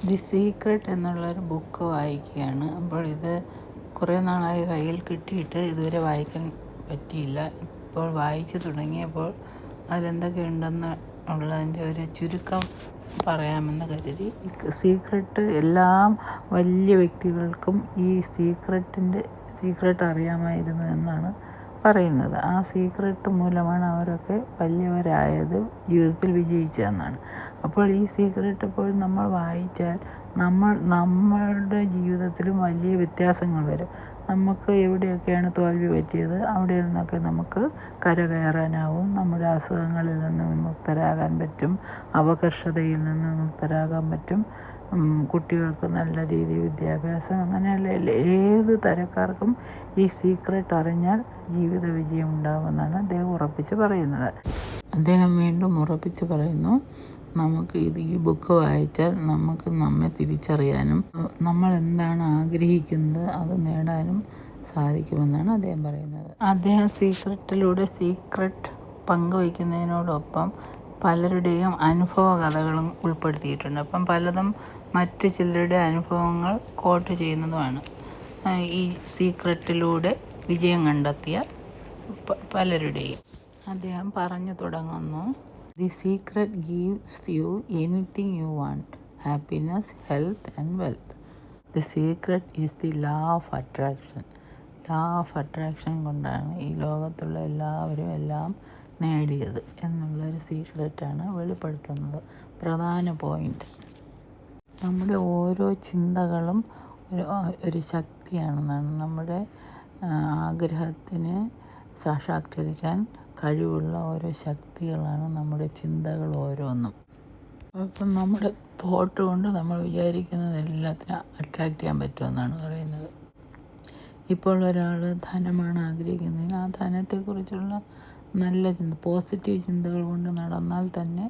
The secret എന്നുള്ളൊരു book വായിക്കുകയാണ്. അപ്പോൾ ഇത് കുറേ നാളായി കയ്യിൽ കിട്ടിയിട്ട് ഇതുവരെ വായിക്കാൻ പറ്റിയില്ല. ഇപ്പോൾ വായിച്ചു തുടങ്ങിയപ്പോൾ അതിലെന്തൊക്കെയുണ്ടെന്ന് ഉള്ളതിൻ്റെ ഒരു ചുരുക്കം പറയാമെന്ന് കരുതി. സീക്രട്ട് എല്ലാ വലിയ വ്യക്തികൾക്കും ഈ സീക്രട്ട് അറിയാമായിരുന്നു എന്നാണ് പറയുന്നത്. ആ സീക്രട്ട് മൂലമാണ് അവരൊക്കെ വലിയവരായത്, ജീവിതത്തിൽ വിജയിച്ചതെന്നാണ്. അപ്പോൾ ഈ സീക്രട്ട് ഇപ്പോൾ നമ്മൾ വായിച്ചാൽ നമ്മളുടെ ജീവിതത്തിലും വലിയ വ്യത്യാസങ്ങൾ വരും. നമുക്ക് എവിടെയൊക്കെയാണ് തോൽവി പറ്റിയത് അവിടെ നിന്നൊക്കെ നമുക്ക് കരകയറാനാവും. നമ്മുടെ അസുഖങ്ങളിൽ നിന്ന് വിമുക്തരാകാൻ പറ്റും, അപകർഷതയിൽ നിന്ന് വിമുക്തരാകാൻ പറ്റും. കുട്ടികൾക്ക് നല്ല രീതിയിൽ വിദ്യാഭ്യാസം, അങ്ങനെയല്ല ഏത് തരക്കാർക്കും ഈ സീക്രട്ട് അറിഞ്ഞാൽ ജീവിത വിജയം ഉണ്ടാകുമെന്നാണ് അദ്ദേഹം ഉറപ്പിച്ച് പറയുന്നത്. അദ്ദേഹം വീണ്ടും ഉറപ്പിച്ച് പറയുന്നു, നമുക്ക് ഈ ബുക്ക് വായിച്ചാൽ നമുക്ക് നമ്മെ തിരിച്ചറിയാനും നമ്മൾ എന്താണ് ആഗ്രഹിക്കുന്നത് അത് നേടാനും സാധിക്കുമെന്നാണ് അദ്ദേഹം പറയുന്നത്. അദ്ദേഹം സീക്രട്ട് പങ്കുവയ്ക്കുന്നതിനോടൊപ്പം പലരുടെയും അനുഭവ കഥകളും ഉൾപ്പെടുത്തിയിട്ടുണ്ട്. അപ്പം പലതും മറ്റു ചിലരുടെ അനുഭവങ്ങൾ കോട്ട് ചെയ്യുന്നതുമാണ്. ഈ സീക്രട്ടിലൂടെ വിജയം കണ്ടെത്തിയ പലരുടെയും. അദ്ദേഹം പറഞ്ഞു തുടങ്ങുന്നു, the secret gives you anything you want, happiness, health and wealth. The secret is the law of attraction. Law of attraction കൊണ്ടാണ് ഈ ലോകത്തുള്ള എല്ലാവരും എല്ലാം നേടിയത് എന്നുള്ളൊരു സീക്രട്ടാണ് വെളിപ്പെടുത്തുന്നത്. പ്രധാന പോയിൻ്റ്, നമ്മുടെ ഓരോ ചിന്തകളും ഒരു ശക്തിയാണെന്നാണ്. നമ്മുടെ ആഗ്രഹത്തിന് സാക്ഷാത്കരിക്കാൻ കഴിവുള്ള ഓരോ ശക്തികളാണ് നമ്മുടെ ചിന്തകൾ ഓരോന്നും. അപ്പം നമ്മുടെ തോട്ട് കൊണ്ട് നമ്മൾ വിചാരിക്കുന്നത് എല്ലാത്തിനും അട്രാക്റ്റ് ചെയ്യാൻ പറ്റുമെന്നാണ് പറയുന്നത്. ഇപ്പോൾ ഒരാൾ ധനമാണ് ആഗ്രഹിക്കുന്നതെങ്കിൽ ആ ധനത്തെക്കുറിച്ചുള്ള നല്ല പോസിറ്റീവ് ചിന്തകൾ കൊണ്ട് നടന്നാൽ തന്നെ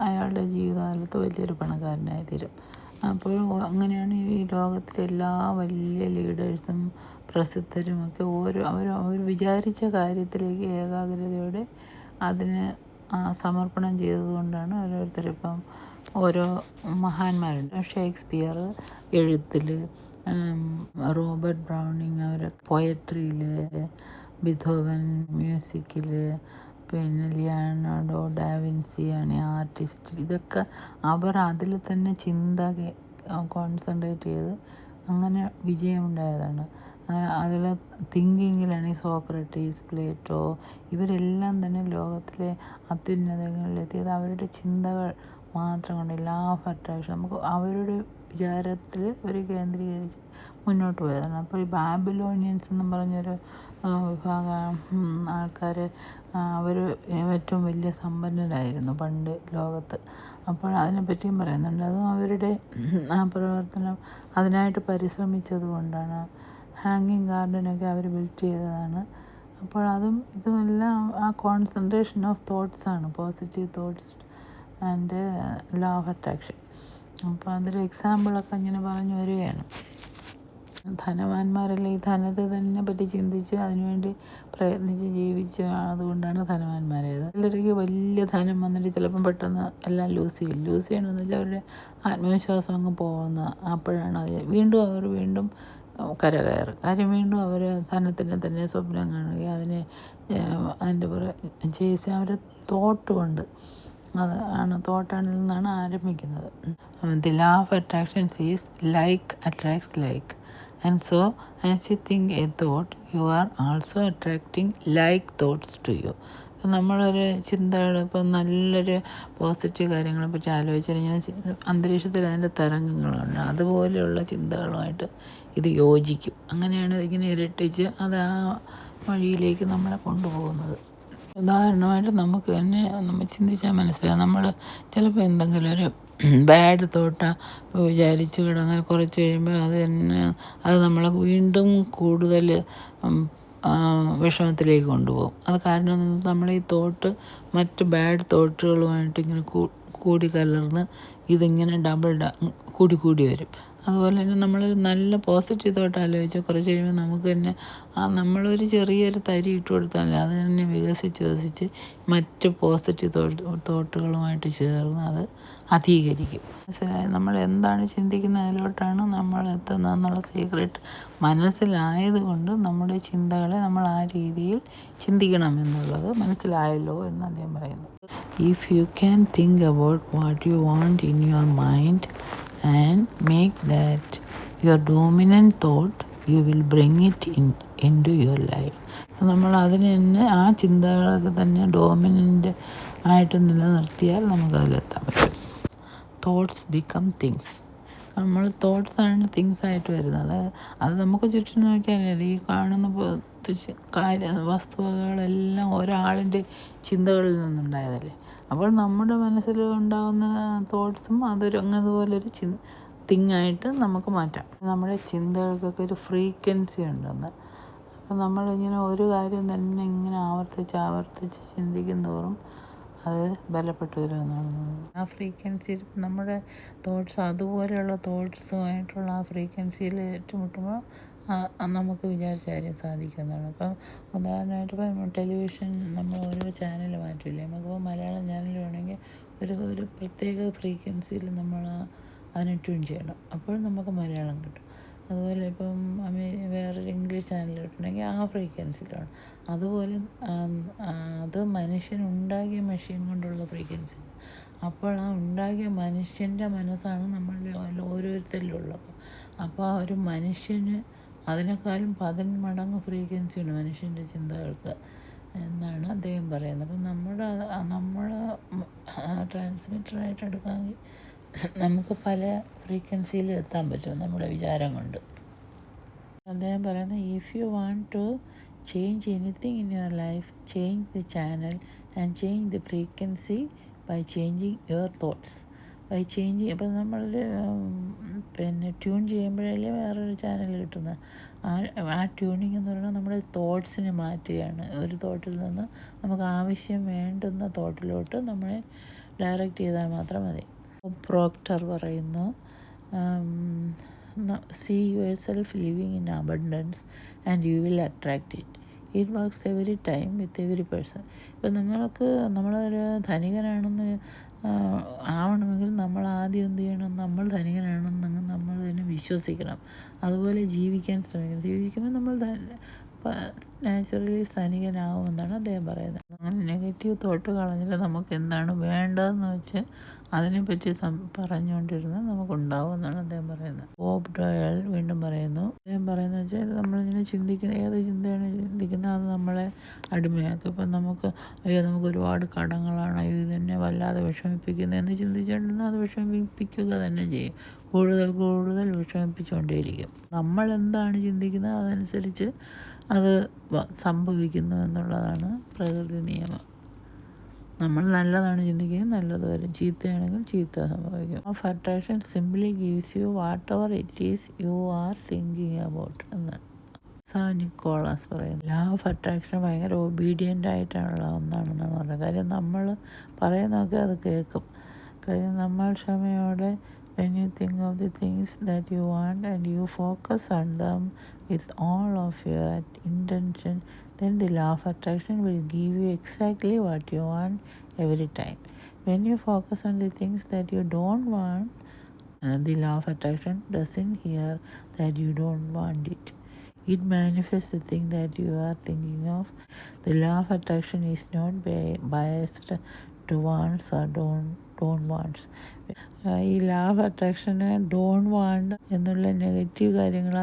അയാളുടെ ജീവിതകാലത്ത് വലിയൊരു പണക്കാരനായി തീരും. അപ്പോൾ അങ്ങനെയാണ് ഈ ലോകത്തിലെ എല്ലാ വലിയ ലീഡേഴ്സും പ്രസിദ്ധരുമൊക്കെ അവർ വിചാരിച്ച കാര്യത്തിലേക്ക് ഏകാഗ്രതയോടെ അതിന് സമർപ്പണം ചെയ്തതുകൊണ്ടാണ് ഓരോരുത്തരിപ്പം ഓരോ മഹാന്മാരുണ്ട്. ഷേക്സ്പിയർ എഴുത്തിൽ, റോബർട്ട് ബ്രൗണിങ് അവർ പോയട്രിയിൽ, ബിഥോവൻ മ്യൂസിക്കിൽ, പിന്നെ ലിയോണാർഡോ ഡാവിൻസിയാണ് ആർട്ടിസ്റ്റ്. ഇതൊക്കെ അവർ അതിൽ തന്നെ ചിന്ത കോൺസെൻട്രേറ്റ് ചെയ്ത് അങ്ങനെ വിജയമുണ്ടായതാണ്. അതിൽ തിങ്കിങ്ങിലാണ് ഈ സോക്രട്ടീസ്, പ്ലേറ്റോ, ഇവരെല്ലാം തന്നെ ലോകത്തിലെ അത്യുന്നതങ്ങളിലെത്തിയത് അവരുടെ ചിന്തകൾ മാത്രം കൊണ്ട്. ലോ ഓഫ് അട്രാക്ഷൻ, നമുക്ക് അവരുടെ വിചാരത്തിൽ ഒരു കേന്ദ്രീകരിച്ച് മുന്നോട്ട് പോയതാണ്. അപ്പോൾ ഈ ബാബിലോണിയൻസ് എന്നും പറഞ്ഞൊരു വിഭാഗം ആൾക്കാർ, അവർ ഏറ്റവും വലിയ സമ്പന്നരായിരുന്നു പണ്ട് ലോകത്ത്. അപ്പോൾ അതിനെപ്പറ്റിയും പറയുന്നുണ്ട്. അതും അവരുടെ ആ പ്രവർത്തനം അതിനായിട്ട് പരിശ്രമിച്ചത് കൊണ്ടാണ്. ഹാങ്ങിങ് ഗാർഡനൊക്കെ അവർ ബിൽഡ് ചെയ്തതാണ്. അപ്പോൾ ഇതുമെല്ലാം ആ കോൺസെൻട്രേഷൻ ഓഫ് തോട്ട്സാണ്, positive thoughts and law of attraction. അപ്പോൾ അതിൽ എക്സാമ്പിളൊക്കെ ഇങ്ങനെ പറഞ്ഞു വരികയാണ്. ധനവാന്മാരെല്ലാം ഈ ധനത്തെ തന്നെ പറ്റി ചിന്തിച്ച് അതിനുവേണ്ടി പ്രയത്നിച്ച് ജീവിച്ച് അതുകൊണ്ടാണ് ധനവാന്മാരായത്. ചിലർക്ക് വലിയ ധനം വന്നിട്ട് ചിലപ്പം പെട്ടെന്ന് എല്ലാം ലൂസ് ചെയ്യണമെന്ന് വെച്ചാൽ അവരുടെ ആത്മവിശ്വാസം അങ്ങ് പോകുന്ന. അപ്പോഴാണ് വീണ്ടും അവർ കരകയറും. കാര്യം വീണ്ടും അവർ ധനത്തിനെ തന്നെ സ്വപ്നം കാണുകയും അതിൻ്റെ പുറകെ ചേച്ചി അവരെ തോട്ടുകൊണ്ട് തോട്ടാണിൽ നിന്നാണ് ആരംഭിക്കുന്നത്. The law of attraction is like attracts like. And so, as you think a thought, you are also attracting like thoughts to you. നമ്മളൊരു ചിന്തകൾ, ഇപ്പം നല്ലൊരു പോസിറ്റീവ് കാര്യങ്ങളെ പറ്റി ആലോചിച്ചു കഴിഞ്ഞാൽ അന്തരീക്ഷത്തിൽ അതിൻ്റെ തരംഗങ്ങളുണ്ട്. അതുപോലെയുള്ള ചിന്തകളുമായിട്ട് ഇത് യോജിക്കും. അങ്ങനെയാണ് ഇങ്ങനെ ഇരട്ടിച്ച് അത് ആ വഴിയിലേക്ക് നമ്മളെ കൊണ്ടുപോകുന്നത്. ഉദാഹരണമായിട്ട് നമുക്ക് തന്നെ നമ്മൾ ചിന്തിച്ചാൽ മനസ്സിലാവും. നമ്മൾ ചിലപ്പോൾ എന്തെങ്കിലും ഒരു ബാഡ് തോട്ടാ വിചാരിച്ച് കിടന്നാൽ കുറച്ച് കഴിയുമ്പോൾ അത് നമ്മളെ വീണ്ടും കൂടുതൽ വിഷമത്തിലേക്ക് കൊണ്ടുപോകും. അത് കാരണം നമ്മൾ ഈ തോട്ട് മറ്റ് ബാഡ് തോട്ടുകളുമായിട്ട് ഇങ്ങനെ കൂടി കലർന്ന് ഇതിങ്ങനെ കൂടി വരും. അതുപോലെ തന്നെ നമ്മളൊരു നല്ല പോസിറ്റീവ് തോട്ട് ആലോചിച്ചാൽ കുറച്ച് കഴിയുമ്പോൾ നമുക്ക് തന്നെ നമ്മളൊരു ചെറിയൊരു തരി ഇട്ട് കൊടുത്താൽ അത് തന്നെ വികസിച്ച് മറ്റ് പോസിറ്റീവ് തോട്ടുകളുമായിട്ട് ചേർന്ന് അത് അധീകരിക്കും. മനസ്സിലായി? നമ്മൾ എന്താണ് ചിന്തിക്കുന്നത് അതിലോട്ടാണ് നമ്മൾ എത്തുന്നതെന്നുള്ള സീക്രട്ട് മനസ്സിലായതുകൊണ്ട് നമ്മുടെ ചിന്തകളെ നമ്മൾ ആ രീതിയിൽ ചിന്തിക്കണം എന്നുള്ളത് മനസ്സിലായല്ലോ എന്ന് അദ്ദേഹം പറയുന്നു. If you can think about what you want in your mind and make that your dominant thought, you will bring it into your life. നമ്മൾ അതിന് തന്നെ ആ ചിന്തകളൊക്കെ തന്നെ ഡോമിനൻ്റ് ആയിട്ട് നിലനിർത്തിയാൽ നമുക്കതിലെത്താൻ പറ്റും. Thoughts become things. നമ്മൾ തോട്ട്സാണ് തിങ്സായിട്ട് വരുന്നത്. അത് നമുക്ക് ചുറ്റും നോക്കിയാൽ ഈ കാണുന്ന വസ്തുവകകളെല്ലാം ഒരാളിൻ്റെ ചിന്തകളിൽ നിന്നുണ്ടായതല്ലേ. അപ്പോൾ നമ്മുടെ മനസ്സിൽ ഉണ്ടാകുന്ന തോട്ട്സും അതുപോലൊരു തിങ്ങായിട്ട് നമുക്ക് മാറ്റാം. നമ്മുടെ ചിന്തകൾക്കൊക്കെ ഒരു ഫ്രീക്വൻസി ഉണ്ടെന്ന്. അപ്പോൾ നമ്മളിങ്ങനെ ഒരു കാര്യം തന്നെ ഇങ്ങനെ ആവർത്തിച്ച് ചിന്തിക്കും തോറും അത് ബലപ്പെട്ടു വരുമെന്നാണ്. ആ ഫ്രീക്വൻസിയിൽ നമ്മുടെ തോട്ട്സ് അതുപോലെയുള്ള തോട്ട്സുമായിട്ടുള്ള ആ ഫ്രീക്വൻസിയിൽ ഏറ്റുമുട്ടുമ്പോൾ നമുക്ക് വിചാരിച്ച കാര്യം സാധിക്കുന്നതാണ്. അപ്പം ഉദാഹരണമായിട്ട് ഇപ്പം ടെലിവിഷൻ നമ്മൾ ഓരോ ചാനൽ മാറ്റില്ലേ. നമുക്കിപ്പോൾ മലയാളം ചാനൽ വേണമെങ്കിൽ ഒരു പ്രത്യേക ഫ്രീക്വൻസിയിൽ നമ്മൾ അതിനെ ട്യൂൺ ചെയ്യണം. അപ്പോൾ നമുക്ക് മലയാളം കിട്ടും. അതുപോലെ ഇപ്പം വേറൊരു ഇംഗ്ലീഷ് ചാനൽ കിട്ടണമെങ്കിൽ ആ ഫ്രീക്വൻസിയിലാണ്. അതുപോലെ അത് മനുഷ്യനുണ്ടാക്കിയ മെഷീൻ കൊണ്ടുള്ള ഫ്രീക്വൻസി. അപ്പോൾ ആ ഉണ്ടാക്കിയ മനുഷ്യൻ്റെ മനസ്സാണ് നമ്മളുടെ ഓരോരുത്തരിലുള്ളത്. അപ്പോൾ ആ ഒരു മനുഷ്യന് അതിനേക്കാളും 10 മടങ്ങ് ഫ്രീക്വൻസി ഉണ്ട് മനുഷ്യൻ്റെ ചിന്തകൾക്ക് എന്നാണ് അദ്ദേഹം പറയുന്നത്. അപ്പം നമ്മൾ ട്രാൻസ്മിറ്ററായിട്ട് എടുക്കാമെങ്കിൽ നമുക്ക് പല ഫ്രീക്വൻസിയിൽ എത്താൻ പറ്റും നമ്മുടെ വിചാരം കൊണ്ട്. അദ്ദേഹം പറയുന്നത്, if you want to change anything in your life, change the channel and change the frequency by changing your thoughts. By changing ഇപ്പം നമ്മൾ ട്യൂൺ ചെയ്യുമ്പോഴല്ലേ വേറൊരു ചാനൽ കിട്ടുന്നത്. ആ ട്യൂണിങ് എന്ന് പറയുന്നത് നമ്മുടെ തോട്ട്സിനെ മാറ്റുകയാണ്. ഒരു തോട്ടിൽ നിന്ന് നമുക്ക് ആവശ്യം വേണ്ടുന്ന തോട്ടിലോട്ട് നമ്മളെ ഡയറക്റ്റ് ചെയ്താൽ മാത്രം മതി. പ്രോക്ടർ പറയുന്നു, see yourself living in abundance and you will attract it. It works every time with every person. ഇപ്പം നമ്മളൊരു ധനികനാണെന്ന് ആവണമെങ്കിൽ നമ്മൾ ആദ്യം എന്ത് ചെയ്യണം? നമ്മൾ ധനികനാണെന്ന് നമ്മൾ തന്നെ വിശ്വസിക്കണം. അതുപോലെ ജീവിക്കാൻ ശ്രമിക്കണം. ജീവിക്കുമ്പോൾ നമ്മൾ നാച്ചുറലി ധനികനാവുമെന്നാണ് അദ്ദേഹം പറയുന്നത്. അങ്ങനെ നെഗറ്റീവ് തോട്ട് കളഞ്ഞിട്ട് നമുക്ക് എന്താണ് വേണ്ടതെന്ന് വെച്ച് അതിനെപ്പറ്റി പറഞ്ഞുകൊണ്ടിരുന്നത് നമുക്കുണ്ടാവുമെന്നാണ് അദ്ദേഹം പറയുന്നത്. ബോബ് ഡോയൽ വീണ്ടും പറയുന്നു, അദ്ദേഹം പറയുന്നത് വെച്ചാൽ നമ്മളിങ്ങനെ ചിന്തിക്കുന്ന ഏത് ചിന്തയാണ് ചിന്തിക്കുന്നത് അത് നമ്മളെ അടിമയാക്കും. ഇപ്പം നമുക്ക് ഒരുപാട് കടങ്ങളാണ്, ഇതെന്നെ വല്ലാതെ വിഷമിപ്പിക്കുന്നതെന്ന് ചിന്തിച്ചിട്ടുണ്ടെങ്കിൽ അത് വിഷമിപ്പിക്കുക തന്നെ ചെയ്യും. കൂടുതൽ വിഷമിപ്പിച്ചുകൊണ്ടേയിരിക്കും. നമ്മൾ എന്താണ് ചിന്തിക്കുന്നത് അതനുസരിച്ച് അത് സംഭവിക്കുന്നു എന്നുള്ളതാണ് പ്രകൃതി നിയമം. നമ്മൾ നല്ലതാണ് ചിന്തിക്കുന്നത് നല്ലത് വരും, ചീത്തയാണെങ്കിൽ ചീത്ത സംഭവിക്കും. Of attraction simply gives you what ever it is you are thinking about എന്നാണ് നിക്കോളാസ് പറയുന്നത്. ലോ ഓഫ് അട്രാക്ഷൻ ഭയങ്കര ഒബീഡിയൻ്റ് ആയിട്ടുള്ള ഒന്നാണെന്നാണ് പറയുന്നത്. കാര്യം നമ്മൾ പറയുന്നതൊക്കെ അത് കേൾക്കും. കാര്യം നമ്മൾ ക്ഷമയോടെ when you think of the things that you want and you focus on them with all of your intention, then the law of attraction will give you exactly what you want every time. When you focus on the things that you don't want, the law of attraction doesn't hear that you don't want it. It manifests the thing that you are thinking of. The law of attraction is not biased to wants or don't wants. ഈ law of അട്രാക്ഷന് don't want എന്നുള്ള negative കാര്യങ്ങൾ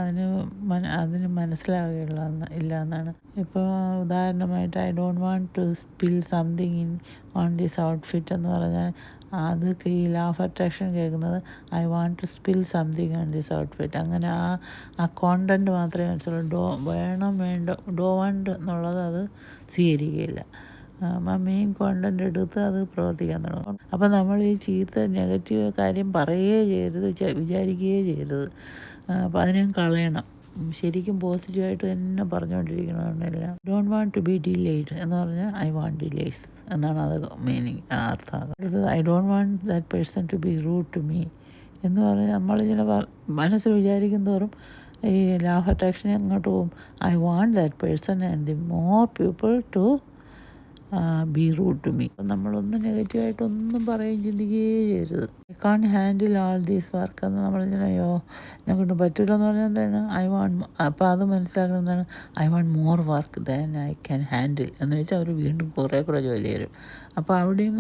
അതിന് മനസ്സിലാവുകയുള്ള ഇല്ല എന്നാണ്. ഇപ്പോൾ ഉദാഹരണമായിട്ട് I don't want to spill something on this outfit എന്ന് പറഞ്ഞാൽ അതൊക്കെ ഈ ലോ ഓഫ് അട്രാക്ഷൻ കേൾക്കുന്നത് I want to spill something on this outfit. അങ്ങനെ ആ കോണ്ടൻറ്റ് മാത്രമേ മനസ്സിലുള്ളൂ. ഡോ വാണ്ട് എന്നുള്ളത് അത് സ്വീകരിക്കുകയില്ല. മെയിൻ കോണ്ടൻറ്റ് എടുത്ത് അത് പ്രവർത്തിക്കാൻ തുടങ്ങും. അപ്പോൾ നമ്മൾ ഈ നെഗറ്റീവ് കാര്യം പറയുകയേ ചെയ്യരുത്, വിചാരിക്കുകയേ ചെയ്യരുത്. അപ്പോൾ അതിനെ കളയണം. ശരിക്കും പോസിറ്റീവായിട്ട് തന്നെ പറഞ്ഞുകൊണ്ടിരിക്കണമെന്നില്ല. Don't want to be delayed എന്ന് പറഞ്ഞാൽ ഐ വാണ്ട് ഡിലേസ് എന്നാണ് അത് മീനിങ്, അർത്ഥം. അടുത്തത് I don't want that person to be rude to me എന്ന് പറഞ്ഞാൽ നമ്മളിങ്ങനെ മനസ്സിൽ വിചാരിക്കും തോറും ഈ ലോ ഓഫ് അട്രാക്ഷൻ എങ്ങോട്ട് പോകും. I want that person and the more people to be rude to me. നമ്മളൊന്നും നെഗറ്റീവായിട്ടൊന്നും പറയുകയും ചിന്തിക്കുകയേ ചെയ്യരുത്. I can handle all these work എന്ന് നമ്മളിങ്ങനെ എന്നെ കൊണ്ട് പറ്റില്ല എന്ന് പറഞ്ഞാൽ എന്താണ് അപ്പോൾ അത് മനസ്സിലാക്കണം എന്താണ് I want more work than I can handle എന്ന് വെച്ചാൽ അവർ വീണ്ടും കുറേ കൂടെ ജോലി തരും. അപ്പോൾ അവിടെയും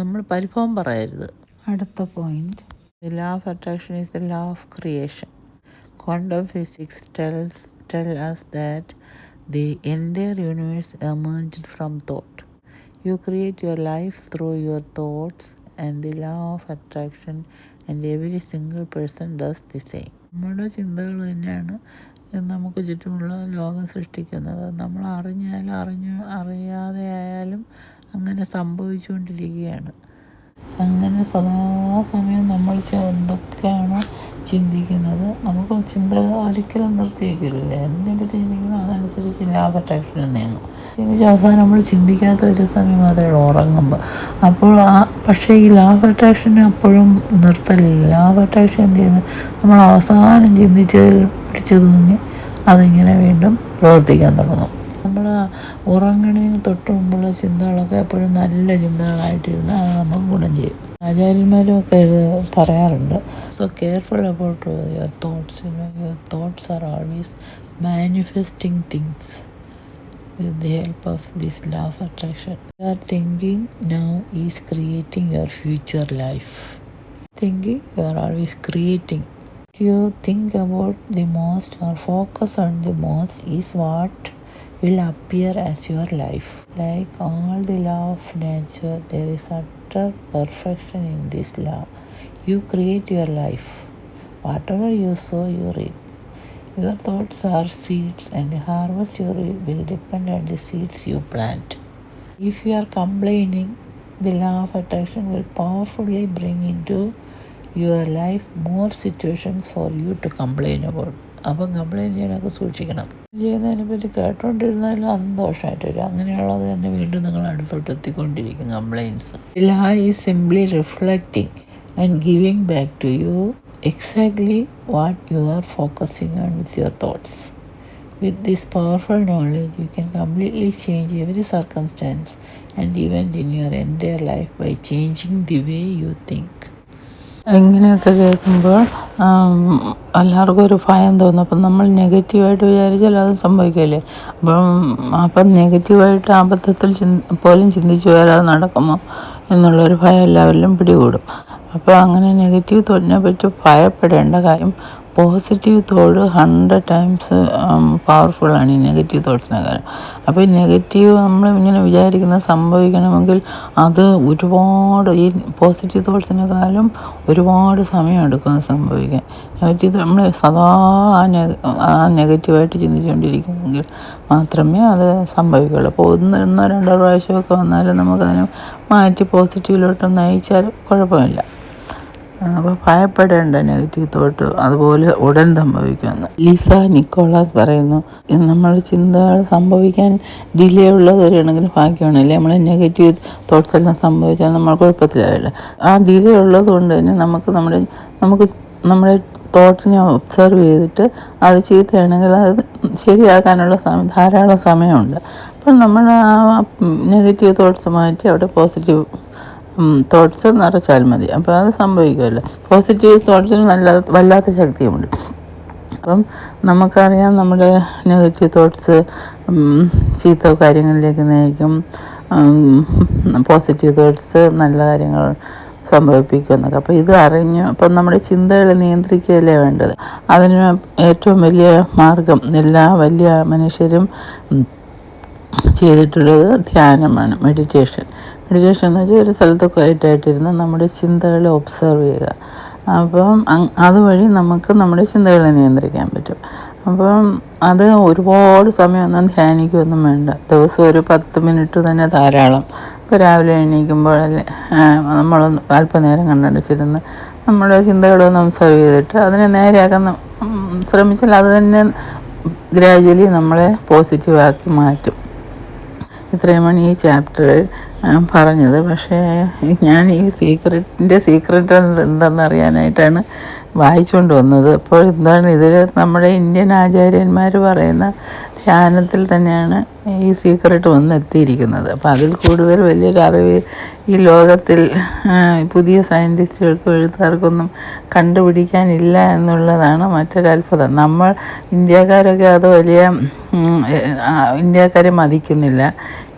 നമ്മൾ പരിഭവം പറയരുത്. അടുത്ത point, the law of attraction is the law of creation. Quantum physics tell us that the entire universe emerged from thought. You create your life through your thoughts, and the law of attraction, and every single person does the same. നമ്മുടെ ചിന്തകൾ തന്നെയാണ് നമുക്ക് ചുറ്റുമുള്ള ലോകം സൃഷ്ടിക്കുന്നത്. നമ്മൾ അറിയാതെ ആയാലും അങ്ങനെ സംഭവിച്ചുകൊണ്ടിരിക്കുകയാണ്. അങ്ങനെ സദാസമയം നമ്മൾ എന്തൊക്കെയാണോ ചിന്തിക്കുന്നത്, നമുക്ക് ചിന്ത ഒരിക്കലും നിർത്തിവെക്കില്ല. എന്തിനെപ്പറ്റി ചിന്തിക്കുന്നു അതനുസരിച്ച് ലോ ഓഫ് അട്രാക്ഷൻ നീങ്ങും. ചിന്തിച്ച് അവസാനം നമ്മൾ ചിന്തിക്കാത്ത ഒരു സമയം മാത്രമേ ഉറങ്ങുമ്പോൾ. അപ്പോൾ പക്ഷേ ഈ ലോ ഓഫ് അട്രാക്ഷന് അപ്പോഴും നിർത്തലില്ല. ലോ ഓഫ് അട്രാക്ഷൻ എന്ത് ചെയ്യുന്നു, നമ്മൾ അവസാനം ചിന്തിച്ചതിൽ പിടിച്ചു തൂങ്ങി അതിങ്ങനെ വീണ്ടും പ്രവർത്തിക്കാൻ തുടങ്ങും. നമ്മൾ ഉറങ്ങണതിന് തൊട്ട് മുമ്പുള്ള ചിന്തകളൊക്കെ എപ്പോഴും നല്ല ചിന്തകളായിട്ടിരുന്നാൽ അത് നമുക്ക് ഗുണം ചെയ്യും. ആചാര്യന്മാരും ഒക്കെ ഇത് പറയാറുണ്ട്. So careful about your thoughts. Your thoughts are always manifesting things with the help of this law of attraction. Your thinking now is creating your future life. Thinking, you are always creating. You think about the most or focus on the most is what will appear as your life. Like all the law of nature, there is utter perfection in this law. You create your life. Whatever you sow, you reap. Your thoughts are seeds, and the harvest you reap will depend on the seeds you plant. If you are complaining, the law of attraction will powerfully bring into your life more situations for you to complain about. അപ്പം complaint ചെയ്യാനൊക്കെ സൂക്ഷിക്കണം. ചെയ്യുന്നതിനെ പറ്റി കേട്ടോണ്ടിരുന്നാലും സന്തോഷമായിട്ട് വരും. അങ്ങനെയുള്ളത് തന്നെ വീണ്ടും നിങ്ങൾ അടുത്തോട്ട് എത്തിക്കൊണ്ടിരിക്കും compliance. Law is simply reflecting and giving back to you exactly what you are focusing on with your thoughts. With this powerful knowledge, you can completely change every circumstance and event in your entire life by changing the way you think. ഇങ്ങനെയൊക്കെ കേൾക്കുമ്പോൾ എല്ലാവർക്കും ഒരു ഭയം തോന്നും. അപ്പം നമ്മൾ നെഗറ്റീവായിട്ട് വിചാരിച്ചാൽ അത് സംഭവിക്കില്ലേ. അപ്പം നെഗറ്റീവായിട്ട് അബദ്ധത്തിൽ പോലും ചിന്തിച്ചു പോയാൽ അത് നടക്കുമോ എന്നുള്ളൊരു ഭയം എല്ലാവരിലും പിടികൂടും. അപ്പോൾ അങ്ങനെ നെഗറ്റീവ് തോട്ടിനെ പറ്റി ഭയപ്പെടേണ്ട കാര്യം, പോസിറ്റീവ് തോട്ട് 100 times പവർഫുള്ളാണ് ഈ നെഗറ്റീവ് തോട്ട്സിനെക്കാളും. അപ്പോൾ ഈ നെഗറ്റീവ് നമ്മൾ ഇങ്ങനെ വിചാരിക്കുന്നത് സംഭവിക്കണമെങ്കിൽ അത് ഒരുപാട് ഈ പോസിറ്റീവ് തോട്ട്സിനെക്കാളും ഒരുപാട് സമയം എടുക്കും സംഭവിക്കാൻ. നെഗറ്റീവ് നമ്മൾ സദാ ആ നെഗറ്റീവായിട്ട് ചിന്തിച്ചുകൊണ്ടിരിക്കുമെങ്കിൽ മാത്രമേ അത് സംഭവിക്കുള്ളൂ. അപ്പോൾ ഒന്നോ രണ്ടോ പ്രാവശ്യമൊക്കെ വന്നാലും നമുക്കതിനെ മാറ്റി പോസിറ്റീവിലോട്ട് നയിച്ചാൽ കുഴപ്പമില്ല. അപ്പോൾ ഭയപ്പെടേണ്ട നെഗറ്റീവ് തോട്ട് അതുപോലെ ഉടൻ സംഭവിക്കുമെന്ന് ലിസ നിക്കോളാസ് പറയുന്നു. നമ്മൾ ചിന്തകൾ സംഭവിക്കാൻ ഡിലേ ഉള്ളത് ഒരു കണക്കിന് ഭാഗ്യമാണ്. അല്ലേ നമ്മൾ നെഗറ്റീവ് തോട്ട്സ് എല്ലാം സംഭവിച്ചാൽ നമ്മൾ കുഴപ്പത്തിലാവില്ല. ആ ഡിലേ ഉള്ളത് കൊണ്ട് തന്നെ നമുക്ക് നമ്മുടെ തോട്ടിനെ ഒബ്സർവ് ചെയ്തിട്ട് അത് ചീത്തയാണെങ്കിൽ അത് ശരിയാക്കാനുള്ള ധാരാളം സമയമുണ്ട്. അപ്പോൾ നമ്മൾ ആ നെഗറ്റീവ് തോട്ട്സ് മാറ്റി അവിടെ പോസിറ്റീവ് തോട്ട്സ് നിറച്ചാൽ മതി. അപ്പോൾ അത് സംഭവിക്കുമല്ലോ. പോസിറ്റീവ് തോട്ട്സിന് വല്ലാത്ത ശക്തിയുണ്ട്. അപ്പം നമുക്കറിയാം നമ്മുടെ നെഗറ്റീവ് തോട്ട്സ് ചീത്ത കാര്യങ്ങളിലേക്ക് നയിക്കും, പോസിറ്റീവ് തോട്ട്സ് നല്ല കാര്യങ്ങൾ സംഭവിപ്പിക്കുമെന്നൊക്കെ. അപ്പോൾ ഇത് അപ്പം നമ്മുടെ ചിന്തകളെ നിയന്ത്രിക്കുകയല്ലേ വേണ്ടത്. അതിന് ഏറ്റവും വലിയ മാർഗം എല്ലാ വലിയ മനുഷ്യരും ചെയ്തിട്ടുള്ളത് ധ്യാനമാണ്, മെഡിറ്റേഷൻ എന്ന് വെച്ചാൽ ഒരു സ്ഥലത്ത് ക്വയറ്റായിട്ടിരുന്ന് നമ്മുടെ ചിന്തകളെ ഒബ്സർവ് ചെയ്യുക. അപ്പം അതുവഴി നമുക്ക് നമ്മുടെ ചിന്തകളെ നിയന്ത്രിക്കാൻ പറ്റും. അപ്പം അത് ഒരുപാട് സമയമൊന്നും ധ്യാനിക്കുകയൊന്നും വേണ്ട. ദിവസം ഒരു 10 മിനിറ്റ് തന്നെ ധാരാളം. ഇപ്പോൾ രാവിലെ എണീക്കുമ്പോഴല്ലേ നമ്മളൊന്ന് അല്പനേരം കണ്ണടച്ചിരുന്ന് നമ്മുടെ ചിന്തകളൊന്ന് ഒബ്സർവ് ചെയ്തിട്ട് അതിനെ നേരെയാക്കാൻ ശ്രമിച്ചാൽ അത് തന്നെ ഗ്രാജുവലി നമ്മളെ പോസിറ്റീവാക്കി മാറ്റും. ഇത്രയുമാണ് ഈ ചാപ്റ്ററിൽ പറഞ്ഞത്. പക്ഷേ ഞാൻ ഈ സീക്രട്ട് എന്തെന്ന് അറിയാനായിട്ടാണ് വായിച്ചുകൊണ്ട് വന്നത്. അപ്പോൾ എന്താണ് ഇതിൽ നമ്മുടെ ഇന്ത്യൻ ആചാര്യന്മാർ പറയുന്ന ധ്യാനത്തിൽ തന്നെയാണ് ഈ സീക്രട്ട് വന്നെത്തിയിരിക്കുന്നത്. അപ്പോൾ അതിൽ കൂടുതൽ വലിയൊരു അറിവ് ഈ ലോകത്തിൽ പുതിയ സയൻറ്റിസ്റ്റുകൾക്കും എഴുത്തുകാർക്കൊന്നും കണ്ടുപിടിക്കാനില്ല എന്നുള്ളതാണ് മറ്റൊരു അത്ഭുതം. നമ്മൾ ഇന്ത്യക്കാരൊക്കെ അത് വലിയ ഇന്ത്യക്കാരെ മതിക്കുന്നില്ല.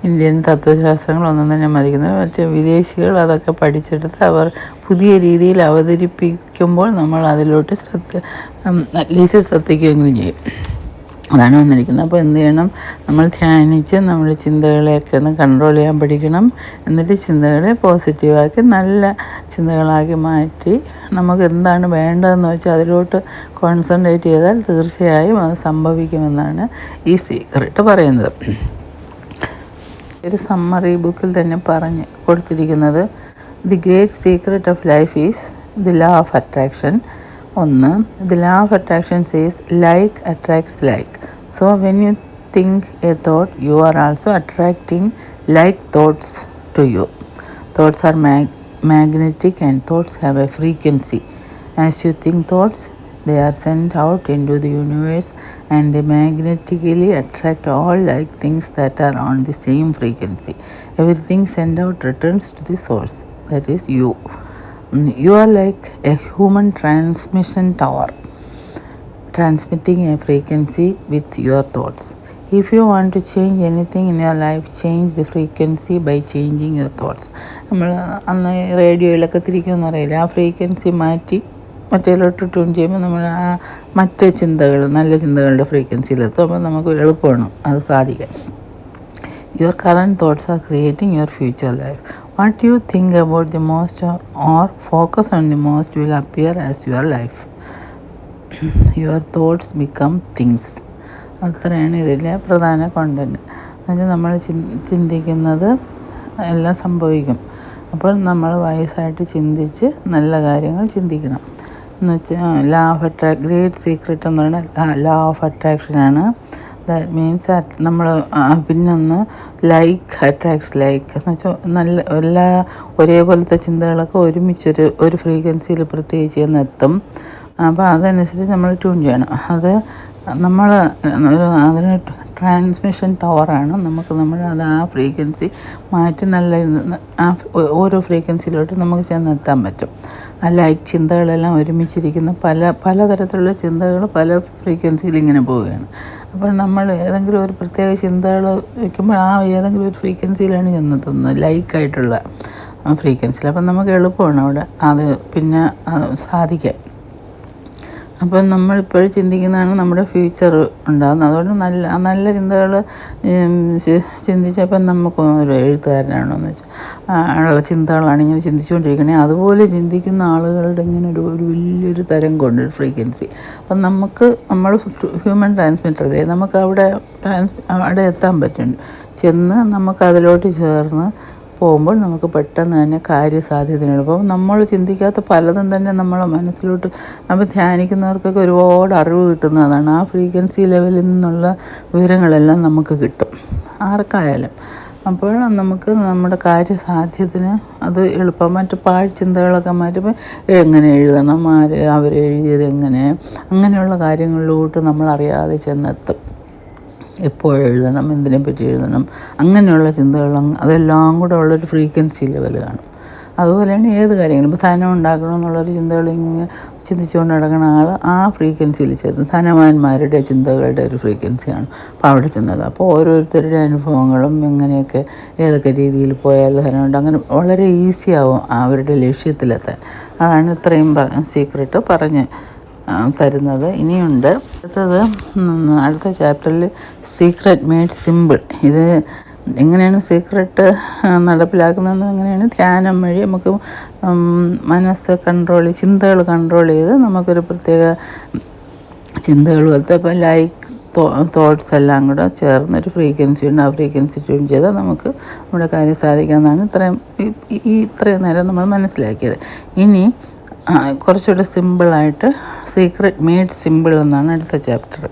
ഇന്ത്യൻ തത്വശാസ്ത്രങ്ങളൊന്നും തന്നെ മതിക്കുന്നില്ല. മറ്റ് വിദേശികൾ അതൊക്കെ പഠിച്ചെടുത്ത് അവർ പുതിയ രീതിയിൽ അവതരിപ്പിക്കുമ്പോൾ നമ്മൾ അതിലോട്ട് അറ്റ്ലീസ്റ്റ് ശ്രദ്ധിക്കുകയെങ്കിലും ചെയ്യും. അതാണ് വന്നിരിക്കുന്നത്. അപ്പോൾ എന്ത് ചെയ്യണം? നമ്മൾ ധ്യാനിച്ച് നമ്മുടെ ചിന്തകളെയൊക്കെ ഒന്ന് കൺട്രോൾ ചെയ്യാൻ പഠിക്കണം. എന്നിട്ട് ചിന്തകളെ പോസിറ്റീവാക്കി നല്ല ചിന്തകളാക്കി മാറ്റി നമുക്ക് എന്താണ് വേണ്ടതെന്ന് വെച്ചാൽ അതിലോട്ട് കോൺസെൻട്രേറ്റ് ചെയ്താൽ തീർച്ചയായും അത് സംഭവിക്കുമെന്നാണ് ഈ സീക്രട്ട് പറയുന്നത്. ഒരു സമ്മറി ബുക്കിൽ തന്നെ പറഞ്ഞ് കൊടുത്തിരിക്കുന്നത്, the great secret of life is the law of attraction. ഒന്ന്, the law of attraction says like attracts like. So when you think a thought, you are also attracting like thoughts to you. Thoughts are magnetic and thoughts have a frequency. As you think thoughts, they are sent out into the universe and they magnetically attract all like things that are on the same frequency. Everything sent out returns to the source, that is you. You are like a human transmission tower, transmitting a frequency with your thoughts. If you want to change anything in your life, change the frequency by changing your thoughts. നമ്മൾ അന്ന് റേഡിയോയിലൊക്കെ തിരിക്കുമെന്ന് അറിയില്ല, ആ frequency മാറ്റി മറ്റേലോട്ട് tune ചെയ്യുമ്പോൾ നമ്മൾ ആ മറ്റ് ചിന്തകൾ, നല്ല ചിന്തകളുടെ ഫ്രീക്വൻസിയിലെത്തും. അപ്പോൾ നമുക്ക് എളുപ്പമാണ് അത് സാധിക്കാൻ. Your current thoughts are creating your future life. What you think about the most or focus on the most will appear as your life. Your thoughts become things. അത്രയാണ് ഇതിലെ പ്രധാന കോണ്ടൻറ്റ്. എന്നുവെച്ചാൽ നമ്മൾ ചിന്തിക്കുന്നത് എല്ലാം സംഭവിക്കും. അപ്പോൾ നമ്മൾ വയസ്സായിട്ട് ചിന്തിച്ച് നല്ല കാര്യങ്ങൾ ചിന്തിക്കണം. എന്ന് വെച്ചാൽ ലോ ഓഫ് ഗ്രേറ്റ് സീക്രട്ട് എന്ന് പറയുന്നത് ലോ ഓഫ് അട്രാക്ഷനാണ്. ദാറ്റ് മീൻസ് നമ്മൾ പിന്നൊന്ന് ലൈക്ക് അട്രാക്ട്സ് ലൈക്ക് എന്ന് വെച്ചാൽ നല്ല എല്ലാ ഒരേപോലത്തെ ചിന്തകളൊക്കെ ഒരു ഫ്രീക്വൻസിയിൽ പ്രത്യേകിച്ച് ചെന്നെത്തും. അപ്പോൾ അതനുസരിച്ച് നമ്മൾ ട്യൂൺ ചെയ്യണം. അത് നമ്മൾ അതിന് ട്രാൻസ്മിഷൻ ടവറാണ്. നമ്മൾ അത് ആ ഫ്രീക്വൻസി മാറ്റി നല്ല ഓരോ ഫ്രീക്വൻസിയിലോട്ട് നമുക്ക് ചെന്നെത്താൻ പറ്റും. ആ ലൈക്ക് ചിന്തകളെല്ലാം ഒരുമിച്ചിരിക്കുന്ന പലതരത്തിലുള്ള ചിന്തകൾ പല ഫ്രീക്വൻസിയിൽ ഇങ്ങനെ പോവുകയാണ്. അപ്പോൾ നമ്മൾ ഏതെങ്കിലും ഒരു പ്രത്യേക ചിന്തകൾ വയ്ക്കുമ്പോൾ ആ ഏതെങ്കിലും ഒരു ഫ്രീക്വൻസിയിലാണ് ചെന്നെത്തുന്നത്, ലൈക്കായിട്ടുള്ള ഫ്രീക്വൻസിയിൽ. അപ്പം നമുക്ക് എളുപ്പമാണ് അവിടെ അത് പിന്നെ സാധിക്കാൻ. അപ്പം നമ്മളിപ്പോഴും ചിന്തിക്കുന്നതാണ് നമ്മുടെ ഫ്യൂച്ചർ ഉണ്ടാകുന്നത്. അതുകൊണ്ട് നല്ല ചിന്തകൾ ചിന്തിച്ചപ്പം നമുക്ക് ഒരു എഴുത്തുകാരനാണോയെന്ന് വെച്ചാൽ ഉള്ള ചിന്തകളാണ് ഇങ്ങനെ ചിന്തിച്ചുകൊണ്ടിരിക്കണേ. അതുപോലെ ചിന്തിക്കുന്ന ആളുകളുടെ ഇങ്ങനെ ഒരു വലിയൊരു തരംഗമുണ്ട്, ഒരു ഫ്രീക്വൻസി. അപ്പം നമ്മൾ ഹ്യൂമൻ ട്രാൻസ്മിറ്ററല്ലേ, നമുക്ക് അവിടെ എത്താൻ പറ്റും. ചെന്ന് നമുക്ക് അതിലോട്ട് ചേർന്ന് പോകുമ്പോൾ നമുക്ക് പെട്ടെന്ന് തന്നെ കാര്യസാധ്യതയാണ്. അപ്പോൾ നമ്മൾ ചിന്തിക്കാത്ത പലതും തന്നെ നമ്മളെ മനസ്സിലോട്ട് അപ്പോൾ ധ്യാനിക്കുന്നവർക്കൊക്കെ ഒരുപാട് അറിവ് കിട്ടുന്നതാണ്. ആ ഫ്രീക്വൻസി ലെവലിൽ നിന്നുള്ള വിവരങ്ങളെല്ലാം നമുക്ക് കിട്ടും, ആർക്കായാലും. അപ്പോൾ നമുക്ക് നമ്മുടെ കാര്യസാധ്യത്തിന് അത് എളുപ്പം. മറ്റ് പാഴ്ചിന്തകളൊക്കെ മാറ്റുമ്പോൾ എങ്ങനെ എഴുതണം, അവരെഴുതിയത് എങ്ങനെ, അങ്ങനെയുള്ള കാര്യങ്ങളിലോട്ട് നമ്മളറിയാതെ ചെന്നെത്തും. എപ്പോഴെഴുതണം, എന്തിനെപ്പറ്റി എഴുതണം, അങ്ങനെയുള്ള ചിന്തകൾ അതെല്ലാം കൂടെ ഉള്ളൊരു ഫ്രീക്വൻസി ലെവൽ കാണും. അതുപോലെയാണ് ഏത് കാര്യങ്ങളും. ഇപ്പോൾ ധനം ഉണ്ടാക്കണം എന്നുള്ളൊരു ചിന്തകൾ ഇങ്ങനെ ചിന്തിച്ചുകൊണ്ട് നടക്കുന്ന ആൾ ആ ഫ്രീക്വൻസിയിൽ ചെന്ന് ധനവാന്മാരുടെ ചിന്തകളുടെ ഒരു ഫ്രീക്വൻസിയാണ് അപ്പോൾ അവിടെ ചെന്നത്. അപ്പോൾ ഓരോരുത്തരുടെ അനുഭവങ്ങളും എങ്ങനെയൊക്കെ ഏതൊക്കെ രീതിയിൽ പോയാൽ ധനമുണ്ട്, അങ്ങനെ വളരെ ഈസിയാവും അവരുടെ ലക്ഷ്യത്തിലെത്താൻ. അതാണ് ഇത്രയും സീക്രട്ട് പറഞ്ഞ് തരുന്നത്. ഇനിയുണ്ട് അടുത്ത ചാപ്റ്ററിൽ സീക്രട്ട് മെയ്ഡ് സിമ്പിൾ. ഇത് എങ്ങനെയാണ് സീക്രട്ട് നടപ്പിലാക്കുന്നതെന്ന്, എങ്ങനെയാണ് ധ്യാനം വഴി നമുക്ക് മനസ്സ് ചിന്തകൾ കൺട്രോൾ ചെയ്ത് നമുക്കൊരു പ്രത്യേക ചിന്തകൾ പോലത്തെ ഇപ്പോൾ ലൈക്ക് തോട്ട്സ് എല്ലാം കൂടെ ചേർന്നൊരു ഫ്രീക്വൻസി ഉണ്ട്. ആ ഫ്രീക്വൻസി ട്യൂൺ ചെയ്താൽ നമുക്ക് നമ്മുടെ കാര്യം സാധിക്കാമെന്നാണ് ഇത്രയും നേരം നമ്മൾ മനസ്സിലാക്കിയത്. ഇനി കുറച്ചുകൂടെ സിമ്പിളായിട്ട് സീക്രട്ട് മെയ്ഡ് സിമ്പിൾ എന്നാണ് അടുത്ത ചാപ്റ്റർ.